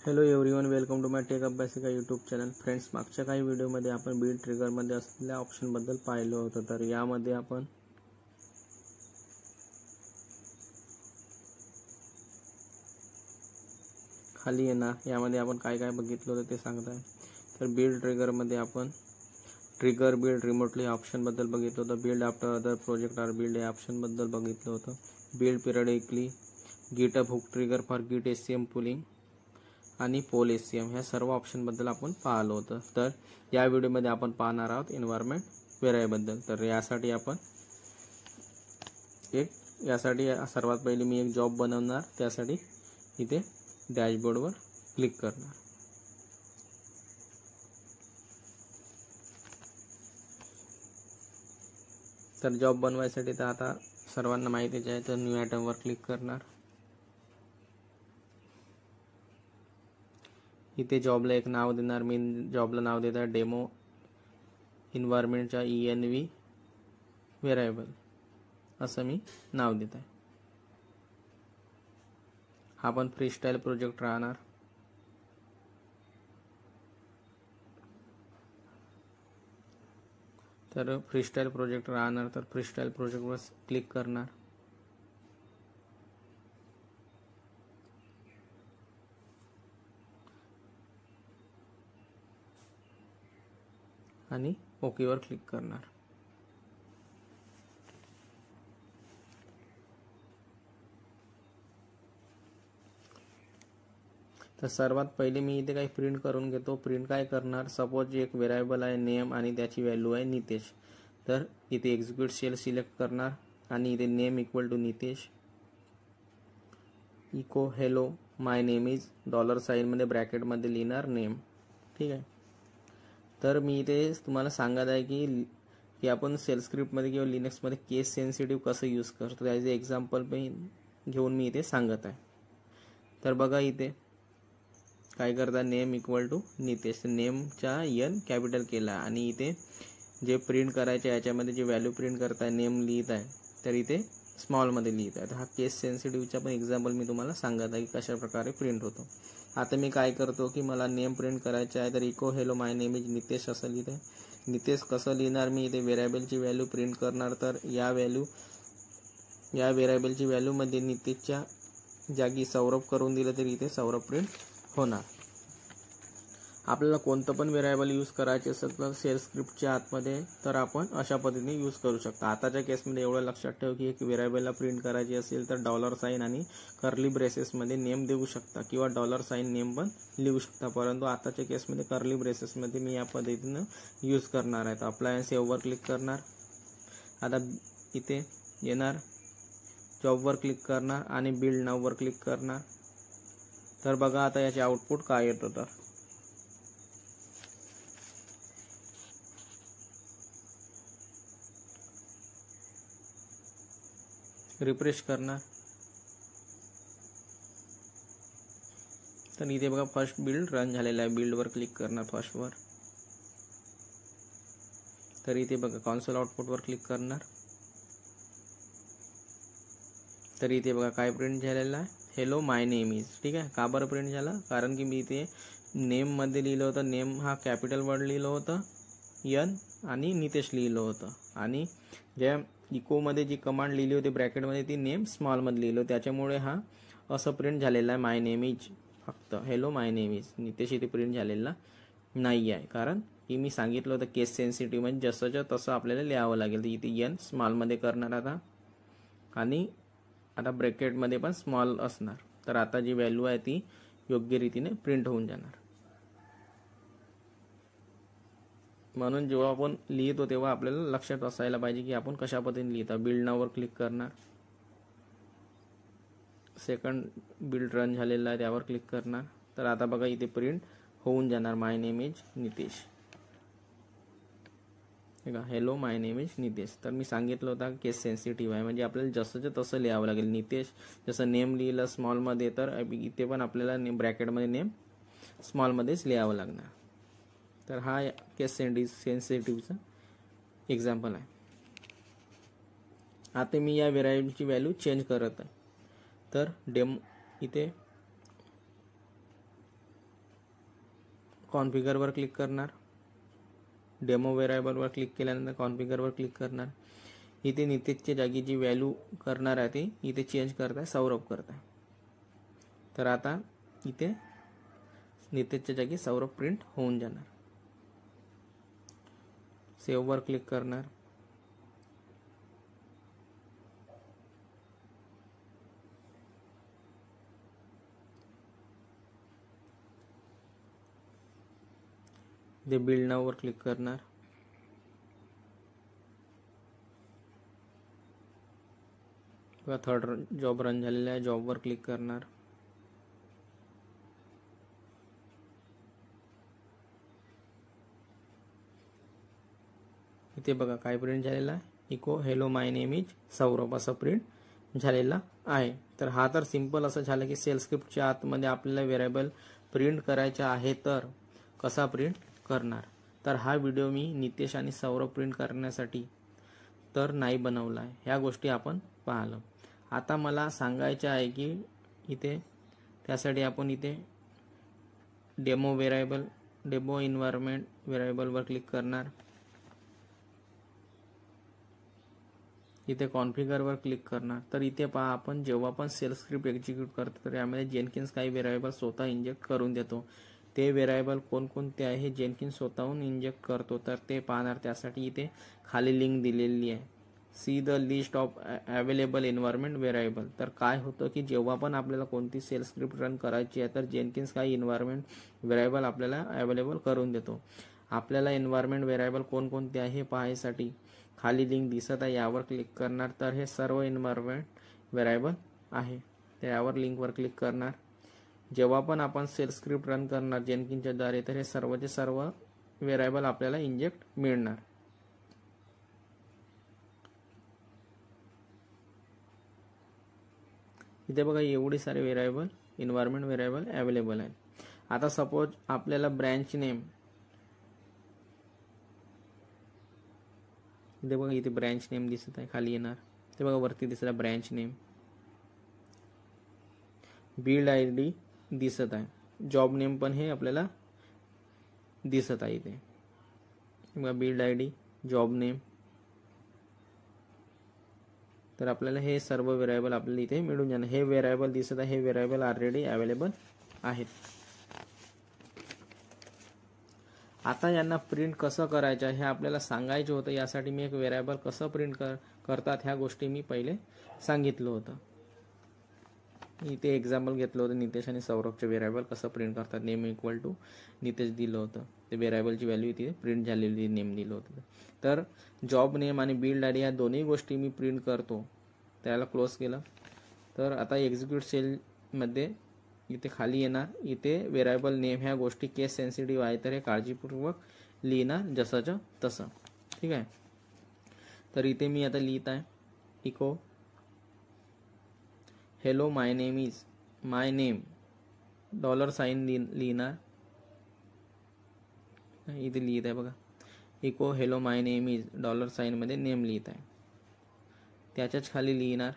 Hello everyone, welcome to my tech Abhyasika YouTube channel. Friends, मागच्या काही व्हिडिओमध्ये आपण बिल्ड ट्रिगरमध्ये असलेल्या ऑप्शनबद्दल पाहिलं होतं. तर यामध्ये आपण खाली येणार, यामध्ये आपण काय काय बघितलं होतं ते सांगत आहे. तर बिल्ड ट्रिगरमध्ये आपण ट्रिगर बिल्ड रिमोटली ऑप्शनबद्दल बघितलं होतं. Build after other project are build या ऑप्शनबद्दल बघितलं होतं. Build periodically, GitHub hook trigger for Git HCM polling आणि पोल एचसीएम ह्या सर्व ऑप्शनबद्दल आपण पाहिलं होतं. तर या व्हिडिओमध्ये आपण पाहणार आहोत एन्व्हायरमेंट व्हेरिएबल. तर यासाठी सर्वात पहिले मी एक जॉब बनवणार. त्यासाठी इथे डॅशबोर्डवर क्लिक करणार. तर जॉब बनवायसाठी तर आता सर्वांना माहितीच आहे. तर न्यू आयटमवर क्लिक करणार. इथे जॉबला एक नाव देणार. मी जॉबला नाव देत आहे डेमो एन्व्हायरमेंटच्या ENV व्हेरिएबल असं मी नाव देत आहे. हा पण फ्रीस्टाईल प्रोजेक्ट राहणार. तर फ्रीस्टाईल प्रोजेक्ट राहणार. तर फ्रीस्टाईल प्रोजेक्टवर क्लिक करणार. आणि ओकेवर क्लिक करणार. तर सर्वात पहिले मी इथे काही प्रिंट करून घेतो. प्रिंट काय करणार, सपोज एक व्हेरिएबल आहे नेम आणि त्याची व्हॅल्यू आहे नितेश. तर इथे एक्झिक्यूट सेल सिलेक्ट करणार आणि इथे name equal to Nitesh, echo hello my name is $साइन मध्ये ब्रॅकेटमध्ये लिहिणार नेम. ठीक आहे. तर मी इथे तुम्हाला सांगत आहे की आपण सेल स्क्रिप्टमध्ये किंवा लिनक्समध्ये केस सेन्सिटिव्ह कसं यूज करतो त्याचे एक्झाम्पल पण घेऊन मी इथे सांगत आहे. तर बघा इथे काय करता, नेम इक्वल टू नितेश. नेमचा N कॅपिटल केला आणि इथे जे प्रिंट करायचे याच्यामध्ये जे व्हॅल्यू प्रिंट करताय नेम लिहित आहे तर इथे स्मॉलमध्ये लिहित आहे. तर हा केस सेन्सिटिव्हचा पण एक्झाम्पल मी तुम्हाला सांगत आहे की कशा प्रकारे प्रिंट होतो. आता मी काय करतो की मला नेम प्रिंट करायचा आहे. तर echo hello my name is Nitesh असं लिहित आहे. नितेश कसं लिहिणार, मी इथे व्हेरिएबलची व्हॅल्यू प्रिंट करणार. तर या व्हेरिएबलची व्हॅल्यूमध्ये नितेशच्या जागी सौरभ करून दिलं तरी इथे सौरभ प्रिंट होणार. आपल्याला कोणतं पण व्हेरिएबल यूज करायचे असेल तर सेल स्क्रिप्टच्या आतमध्ये तर आपण अशा पद्धतीने यूज करू शकता. आताच्या केसमध्ये एवढं लक्षात ठेव की एक व्हेरिएबलला प्रिंट करायची असेल तर $साइन आणि कर्ली ब्रेसेसमध्ये नेम देऊ शकता किंवा $साइन नेम पण लिहू शकता. परंतु आताच्या केसमध्ये कर्ली ब्रेसेसमध्ये मी या पद्धतीनं यूज करणार आहे. तर अप्लाय अँड सेव्हवर क्लिक करणार. आता इथे येणार, जॉबवर क्लिक करणार आणि बिल्ड नाववर क्लिक करणार. तर बघा आता याचे आउटपुट काय येतं. तर रिफ्रेश करणार. तर इथे बघा फर्स्ट बिल्ड रन झालेला आहे. बिल्डवर क्लिक करणार फर्स्टवर. तर इथे बघा कॉन्सोल आउटपुटवर क्लिक करणार. तर इथे बघा काय प्रिंट झालेला आहे, हॅलो माय नेम इज. ठीक आहे. का बरं प्रिंट झाला, कारण की मी इथे नेममध्ये लिहिलं होतं, नेम हा कॅपिटल वर्ड लिहिलं होतं N आणि नितेश लिहिलं होतं. आणि ज्या इकोमध्ये जी कमांड लिहिली होती ब्रॅकेटमध्ये ती नेम स्मॉलमध्ये लिहिलं, त्याच्यामुळे हा असं प्रिंट झालेला आहे माय नेम इज. फक्त hello my name is Nitesh इथे प्रिंट झालेला नाही आहे, कारण की मी सांगितलं होतं केस सेन्सिटिव्ह म्हणजे जसंच्या तसं आपल्याला लिहावं लागेल. तर इथे N स्मॉलमध्ये करणार आता आणि आता ब्रॅकेटमध्ये पण स्मॉल असणार. तर आता जी व्हॅल्यू आहे ती योग्य रीतीने प्रिंट होऊन जाणार. म्हणून जेव्हा आपण लिहितो तेव्हा आपल्याला लक्षात असायला पाहिजे की आपण कशा पद्धतीने लिहिता. बिल्ड नाववर क्लिक करणार. सेकंड बिल्ड रन झालेला आहे त्यावर क्लिक करणार. तर आता बघा इथे प्रिंट होऊन जाणार my name is Nitesh. Hello my name is Nitesh. तर मी सांगितलं होतं केस सेन्सिटिव्ह आहे म्हणजे आपल्याला जसंच्या तसं लिहावं लागेल. नितेश जसं नेम लिहिलं स्मॉलमध्ये तर इथे पण आपल्याला ब्रॅकेटमध्ये नेम स्मॉलमध्येच लिहावं लागणार. तर हा केस सेन्सिटिव्हचा एक्झाम्पल आहे. आता मी या व्हेरिएबलची व्हॅल्यू चेंज करत आहे. तर डेमो इथे कॉन्फिगरवर क्लिक करणार, डेमो व्हेरिएबलवर क्लिक केल्यानंतर कॉन्फिगरवर क्लिक करणार. इथे नितेशच्या जागी जी व्हॅल्यू करणार आहे ते इथे चेंज करताय, सौरभ करताय. तर आता इथे नितेशच्या जागी सौरभ प्रिंट होऊन जाणार. सेव्हवर क्लिक करणार. इथे बिल्ड नाववर क्लिक करणार. बघा थर्ड जॉब रन झालेला आहे. जॉबवर क्लिक करणार. इथे बघा काय प्रिंट झालेला आहे, echo hello my name is Saurabh असं प्रिंट झालेला आहे. तर हा तर सिंपल असं झालं की सेल स्क्रिप्टच्या आतमध्ये आपल्याला व्हेरिएबल प्रिंट करायचा आहे तर कसा प्रिंट करणार. तर हा व्हिडिओ मी नितेश आणि सौरभ प्रिंट करण्यासाठी तर नाही बनवला आहे. ह्या गोष्टी आपण पाहिलं. आता मला सांगायचं आहे की इथे त्यासाठी आपण इथे डेमो व्हेरिएबल, डेमो एन्व्हायरमेंट व्हेरिएबलवर क्लिक करणार. इथे कॉन्फिगरवर क्लिक करणार. तर इथे पहा आपण जेव्हा पण सेल स्क्रिप्ट एक्झिक्यूट करतो तर यामध्ये जेनकिन्स काही व्हेरिएबल स्वतः इंजेक्ट करून देतो. ते व्हेरिएबल कोणकोणते आहे हे जेनकिन्स स्वतःहून इंजेक्ट करतो. तर ते पाहणार. त्यासाठी इथे खाली लिंक दिलेली आहे, see the list of available environment variable. तर काय होतं की जेव्हा पण आपल्याला कोणती सेल स्क्रिप्ट रन करायची आहे तर जेनकिन्स काही एन्व्हायरमेंट व्हेरिएबल आपल्याला अवेलेबल करून देतो. आपल्याला एन्व्हायरमेंट व्हेरिएबल कोणकोणते आहे हे पाहायसाठी खाली लिंक दिसत आहे, यावर क्लिक करणार. तर हे सर्व एन्व्हायरमेंट व्हेरिएबल आहे. तर यावर लिंकवर क्लिक करणार. जेव्हा पण आपण सेल स्क्रिप्ट रन करणार जेनकिन्सच्या द्वारे तर हे सर्वचे सर्व व्हेरिएबल आपल्याला इंजेक्ट मिळणार. इथे बघा एवढे सारे व्हेरिएबल एन्व्हायरमेंट व्हेरिएबल अवेलेबल आहेत. आता सपोज आपल्याला ब्रँच नेम, इथे बघा इथे ब्रँच नेम दिसत आहे, खाली येणार. ते बघा वरती दिसत आहे ब्रँच नेम, बिल्ड आयडी दिसत आहे, जॉब नेम पण हे आपल्याला दिसत आहे. इथे बघा बिल्ड आयडी, जॉब नेम. तर आपल्याला हे सर्व व्हेरिएबल आपल्याला इथे मिळून जाणार. हे व्हेरिएबल दिसत आहे, हे व्हेरिएबल ऑलरेडी अवेलेबल आहेत. आता यांना प्रिंट कसं करायचं हे आपल्याला सांगायचं होतं. यासाठी मी एक व्हेरिएबल कसं प्रिंट करतात ह्या गोष्टी मी पहिले सांगितलं होतं. इथे एक्झाम्पल घेतलं होतं नितेश आणि सौरभचे व्हेरिएबल कसं प्रिंट करतात. नेम इक्वल टू नितेश दिलं होतं, ते व्हेरिएबलची व्हॅल्यू इथे प्रिंट झालेली नेम दिलं होतं. तर जॉब नेम आणि बिल्ड आयडी या दोन्ही गोष्टी मी प्रिंट करतो. त्याला क्लोज केलं. तर आता एक्झिक्यूट सेलमध्ये इथे खाली येणार. इथे व्हेरिएबल नेम ह्या गोष्टी केस सेन्सिटिव्ह आहे तर हे काळजीपूर्वक लिहिणार जसंच्या तसं. ठीक आहे. तर इथे मी आता लिहित आहे echo hello my name is, my name $साइन लिहिणार. इथे लिहित आहे बघा echo hello my name is $साइनमध्ये नेम लिहित आहे. त्याच्याच खाली लिहिणार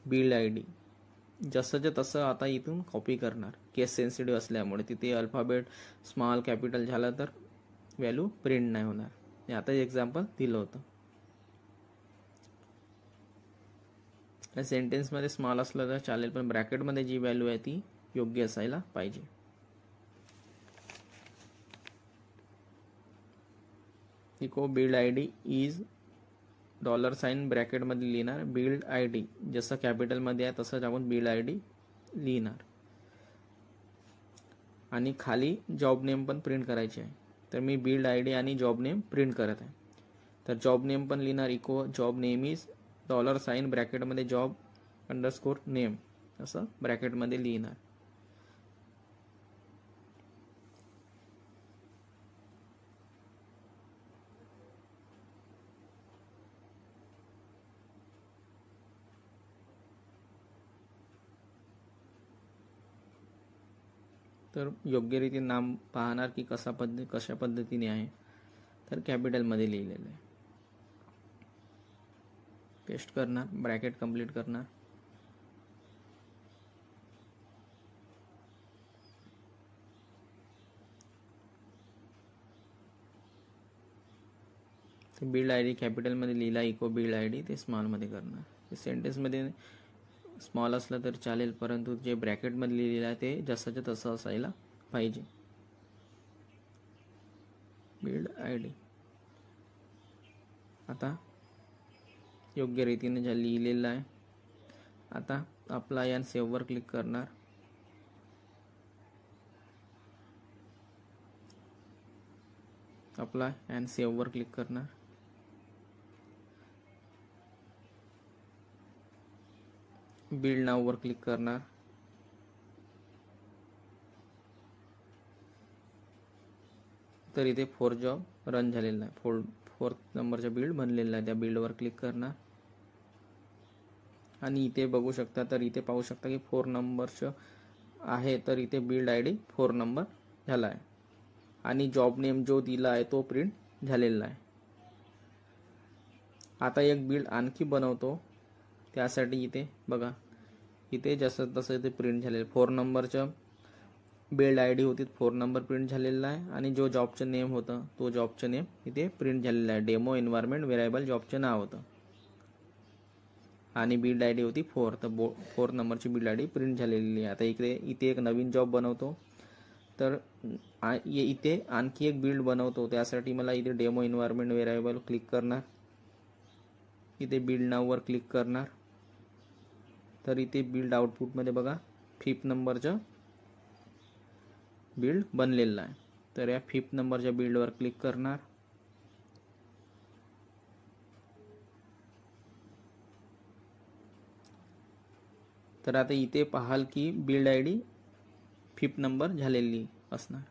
बिल्ड आयडी, जसंच्या तसं आता इथून कॉपी करणार. केस सेन्सिटिव्ह असल्यामुळे तिथे अल्फाबेट स्मॉल कॅपिटल झालं तर व्हॅल्यू प्रिंट नाही होणार. हे आता एक्झाम्पल दिलं होतं. सेंटेन्समध्ये स्मॉल असलं तर चालेल, पण ब्रॅकेटमध्ये जी व्हॅल्यू आहे ती योग्य असायला पाहिजे. इको बिल्ड आयडी इज $साइन ब्रॅकेटमध्ये लिहिणार. बिल्ड आयडी जसं कॅपिटलमध्ये आहे तसंच आपण बिल्ड आयडी लिहिणार. आणि खाली जॉब नेम पण प्रिंट करायची आहे. तर मी बिल्ड आयडी आणि जॉब नेम प्रिंट करत आहे. तर जॉब नेम पण लिहिणार इको जॉब नेम इज $साइन ब्रॅकेटमध्ये जॉब अंडरस्कोर नेम असं ब्रॅकेटमध्ये लिहिणार. तर योग्यरीती नाम पाहणार की कशा पद्धतीने आहे. तर कॅपिटलमध्ये लिहिलेलं आहे. पेस्ट करणार, ब्रॅकेट कंप्लीट करणार. बिल्ड आय डी कॅपिटलमध्ये लिहिला, इको बिल्ड आय डी ते स्मॉलमध्ये करणार. सेंटेन्समध्ये स्मॉल असलं तर चालेल, परंतु जे ब्रॅकेटमध्ये लिहिलेलं आहे ते जसंच्या तसं असायला पाहिजे. बिल्ड आय डी आता योग्य रीतीने जे लिहिलेलं आहे. आता अप्लाय अँड सेव्हवर क्लिक करणार. अप्लाय अँड सेव्हवर क्लिक करणार. बिल्ड नाववर क्लिक करणार. तर इथे 4 जॉब रन झालेला आहे. 4th नंबरचा बिल्ड बनलेला आहे. त्या बिल्डवर क्लिक करणार आणि इथे बघू शकता, तर इथे पाहू शकता की 4 नंबरचं आहे. तर इथे बिल्ड आय डी 4 नंबर झाला आहे आणि जॉब नेम जो दिला आहे तो प्रिंट झालेला आहे. आता एक बिल्ड आणखी बनवतो. त्यासाठी इथे बघा, इथे जसं तसं इथे प्रिंट झालेलं 4 नंबरचं बिल्ड आय डी होती, 4 नंबर प्रिंट झालेला आहे आणि जो जॉबचं नेम होतं तो जॉबचं नेम इथे प्रिंट झालेलं आहे. डेमो एन्व्हायरमेंट व्हेरिएबल जॉबचं नाव होतं आणि बिल्ड आय डी होती 4. तर 4 नंबरची बिल्ड आय डी प्रिंट झालेली आहे. आता इथे एक नवीन जॉब बनवतो. तर इथे आणखी एक बिल्ड बनवतो. त्यासाठी मला इथे डेमो एन्व्हायरमेंट व्हेरिएबल क्लिक करणार. इथे बिल्ड नाववर क्लिक करणार. तर इथे बिल्ड आउटपुटमध्ये बघा 5th नंबरचं बिल्ड बनलेलं आहे. तर या 5th नंबरच्या बिल्डवर क्लिक करणार. तर आता इथे पाहाल की build I D 5th number झालेली असणार.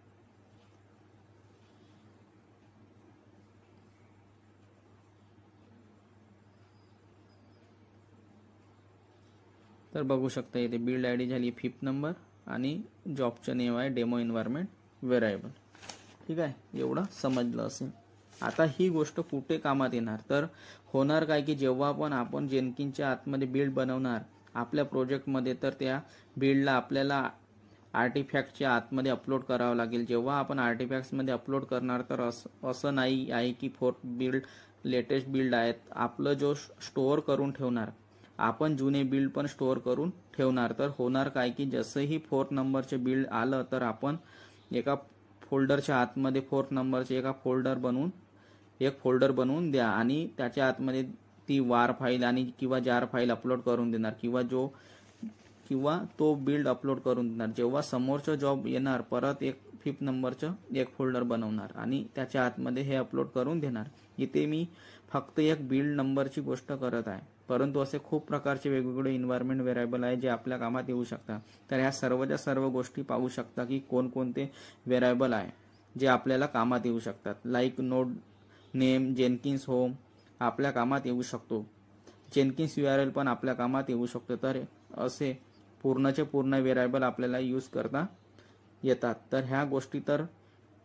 तर बघू शकता इथे बिल्ड आय डी झाली 5th नंबर आणि जॉबचं नेम आहे डेमो एन्व्हायरमेंट व्हेरिएबल. ठीक आहे, एवढं समजलं असेल. आता ही गोष्ट कुठे कामात येणार, तर होणार काय की जेव्हा पण आपण जेनकिनच्या आतमध्ये बिल्ड बनवणार आपल्या प्रोजेक्टमध्ये, तर त्या बिल्डला आपल्याला आर्टिफॅक्टच्या आतमध्ये अपलोड करावं लागेल. जेव्हा आपण आर्टिफॅक्ट्समध्ये अपलोड करणार तर असं नाही आहे की 4th बिल्ड लेटेस्ट बिल्ड आहेत. आपलं जो स्टोअर करून ठेवणार, आपण जुने बिल्ड पण स्टोअर करून ठेवणार. तर होणार काय की जसंही 4th नंबरचे बिल्ड आलं तर आपण एका फोल्डरच्या आतमध्ये 4th नंबरचे एक फोल्डर बनवून द्या आणि त्याच्या आतमध्ये ती वार फाईल आणि किंवा जार फाईल अपलोड करून देणार किंवा तो बिल्ड अपलोड करून देणार. जेव्हा समोरचं जॉब येणार परत एक 5th नंबरचं एक फोल्डर बनवणार आणि त्याच्या आतमध्ये हे अपलोड करून देणार. इथे मी फक्त एक बिल्ड नंबरची गोष्ट करत आहे, परंतु असे खूप प्रकारचे वेगवेगळे एन्व्हायरमेंट व्हेरिएबल आहे जे आपल्या कामात येऊ शकतात. तर ह्या सर्वच्या सर्व गोष्टी पाहू शकता की कोणकोणते व्हेरिएबल आहे जे आपल्याला कामात येऊ शकतात. Like node name, Jenkins home आपल्या कामात येऊ शकतो. जेनकिन्स URL पण आपल्या कामात येऊ शकतो. तर असे पूर्णचे पूर्ण व्हेरिएबल आपल्याला यूज करता येतात. तर ह्या गोष्टी तर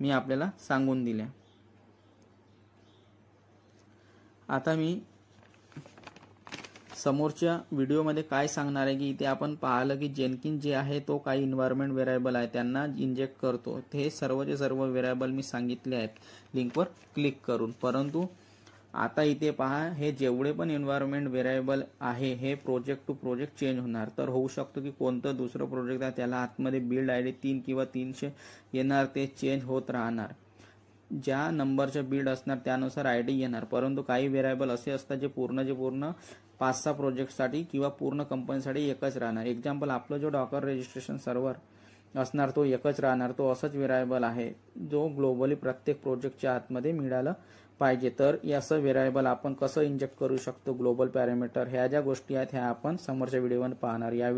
मी आपल्याला सांगून दिल्या. आता मी समोरच्या व्हिडिओमध्ये काय सांगणार आहे की इथे आपण पाहिलं की जेनकिन जे आहे तो काही एन्व्हायरमेंट व्हेरिएबल आहे त्यांना इंजेक्ट करतो. हे सर्वचे सर्व व्हेरिएबल मी सांगितले आहेत लिंकवर क्लिक करून. परंतु आता इथे पहा, हे जेवढे पण एन्व्हायरमेंट व्हेरिएबल आहे हे प्रोजेक्ट टू प्रोजेक्ट चेंज होणार. तर होऊ शकतो की कोणतं दुसरं प्रोजेक्ट आहे त्याला आतमध्ये बिल्ड आय डी 3 किंवा 300 येणार, ते चेंज होत राहणार. ज्या नंबरचं बिल्ड असणार त्यानुसार आय डी येणार. परंतु काही व्हेरिएबल असे असतात जे पूर्ण 5-6 प्रोजेक्टसाठी किंवा पूर्ण कंपनीसाठी एकच राहणार. एक्झाम्पल, आपलं जो डॉकर रजिस्ट्रेशन सर्व्हर असणार तो एकच राहणार. तो असंच व्हेरिएबल आहे जो ग्लोबली प्रत्येक प्रोजेक्टच्या आतमध्ये मिळालं पाहिजे. तर असं व्हेरिएबल आपण कसं इंजेक्ट करू शकतो, ग्लोबल पॅरामीटर, ह्या ज्या गोष्टी आहेत ह्या आपण समोरच्या व्हिडिओमध्ये पाहणार. या